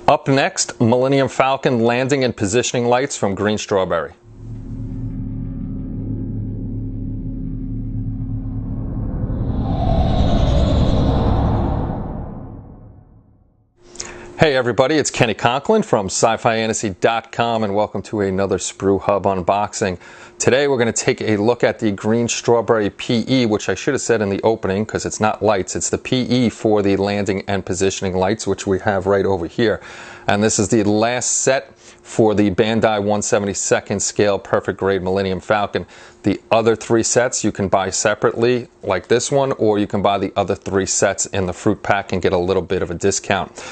Up next, Millennium Falcon landing and positioning lights from Greenstrawberry. Hey everybody, it's Kenny Conklin from SciFiAntasy.com and welcome to another Sprue Hub unboxing. Today we're going to take a look at the Greenstrawberry PE, which I should have said in the opening because it's not lights, it's the PE for the landing and positioning lights, which we have right over here. And this is the last set for the Bandai 1/72nd scale perfect grade Millennium Falcon. The other three sets you can buy separately like this one, or you can buy the other three sets in the fruit pack and get a little bit of a discount.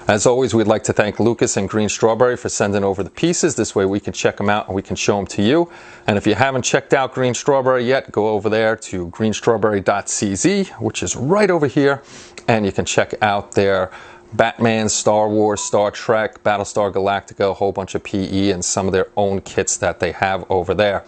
As always, we'd like to thank Lucas and Greenstrawberry for sending over the pieces. This way we can check them out and we can show them to you. And if you haven't checked out Greenstrawberry yet, go over there to greenstrawberry.cz, which is right over here, and you can check out their Batman, Star Wars, Star Trek, Battlestar Galactica, a whole bunch of PE, and some of their own kits that they have over there.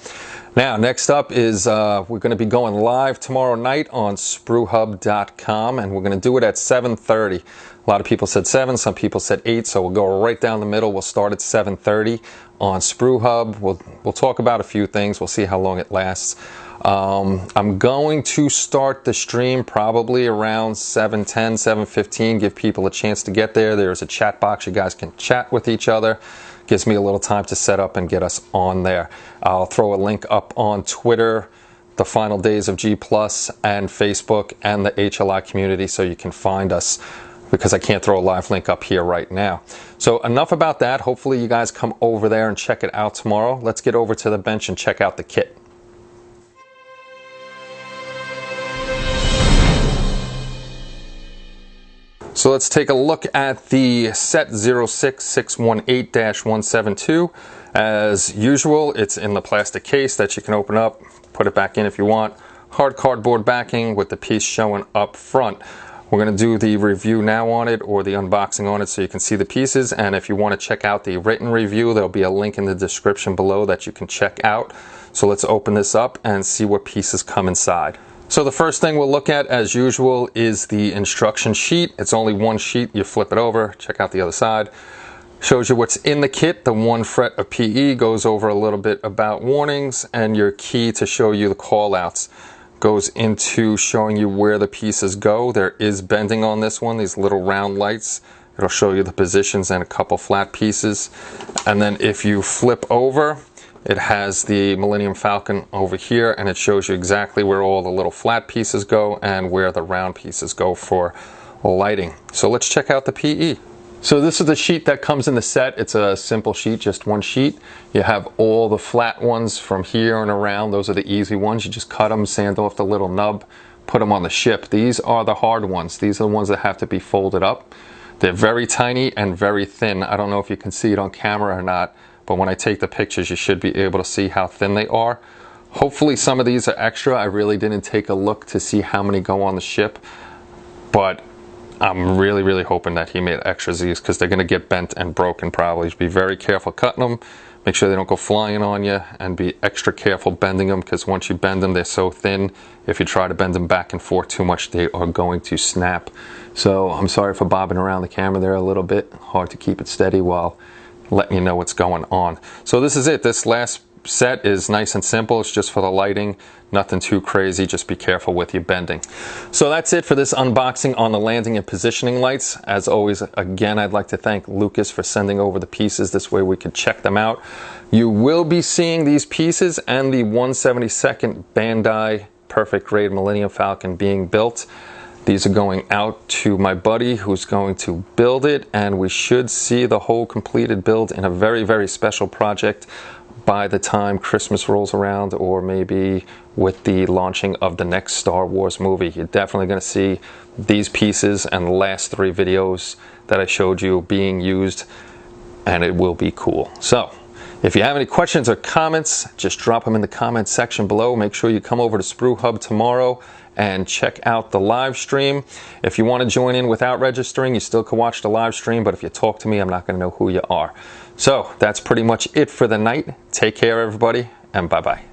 Now, next up is we're going to be going live tomorrow night on SprueHub.com, and we're going to do it at 7:30. A lot of people said 7, some people said 8, so we'll go right down the middle. We'll start at 7:30 on Sprue Hub. We'll talk about a few things. We'll see how long it lasts. I'm going to start the stream probably around 7:10, 7:15, give people a chance to get there. There's a chat box. You guys can chat with each other. Gives me a little time to set up and get us on there. I'll throw a link up on Twitter, the final days of G+, and Facebook, and the HLI community so you can find us, because I can't throw a live link up here right now. So enough about that. Hopefully you guys come over there and check it out tomorrow. Let's get over to the bench and check out the kit. So let's take a look at the set 06618-172. As usual, it's in the plastic case that you can open up, put it back in if you want. Hard cardboard backing with the piece showing up front. We're going to do the review now on it, or the unboxing on it, so you can see the pieces. And if you want to check out the written review, there'll be a link in the description below that you can check out. So let's open this up and see what pieces come inside. So the first thing we'll look at, as usual, is the instruction sheet. It's only one sheet. You flip it over, check out the other side. Shows you what's in the kit. The 1 fret of PE goes over a little bit about warnings, and your key to show you the call-outs goes into showing you where the pieces go. There is bending on this one, these little round lights. It'll show you the positions and a couple flat pieces. And then if you flip over, it has the Millennium Falcon over here, and it shows you exactly where all the little flat pieces go and where the round pieces go for lighting. So let's check out the PE. So this is the sheet that comes in the set. It's a simple sheet, just one sheet. You have all the flat ones from here and around. Those are the easy ones. You just cut them, sand off the little nub, put them on the ship. These are the hard ones. These are the ones that have to be folded up. They're very tiny and very thin. I don't know if you can see it on camera or not, but when I take the pictures, you should be able to see how thin they are. Hopefully some of these are extra. I really didn't take a look to see how many go on the ship, but I'm really hoping that he made extras of these, because they're going to get bent and broken probably. Be very careful cutting them. Make sure they don't go flying on you, and be extra careful bending them, because once you bend them, they're so thin. If you try to bend them back and forth too much, they are going to snap. So I'm sorry for bobbing around the camera there a little bit. Hard to keep it steady while letting you know what's going on. So this is it. This last set is nice and simple. It's just for the lighting, nothing too crazy. Just be careful with your bending. So that's it for this unboxing on the landing and positioning lights. As always, again, I'd like to thank Lucas for sending over the pieces. This way we could check them out. You will be seeing these pieces and the 1/72nd Bandai perfect grade Millennium Falcon being built. These are going out to my buddy who's going to build it, and we should see the whole completed build in a very special project by the time Christmas rolls around, or maybe with the launching of the next Star Wars movie. You're definitely going to see these pieces and the last 3 videos that I showed you being used, and it will be cool. So if you have any questions or comments, just drop them in the comment section below. Make sure you come over to Sprue Hub tomorrow and check out the live stream. If you want to join in without registering, you still can watch the live stream, but if you talk to me, I'm not going to know who you are. So that's pretty much it for the night. Take care, everybody, and bye-bye.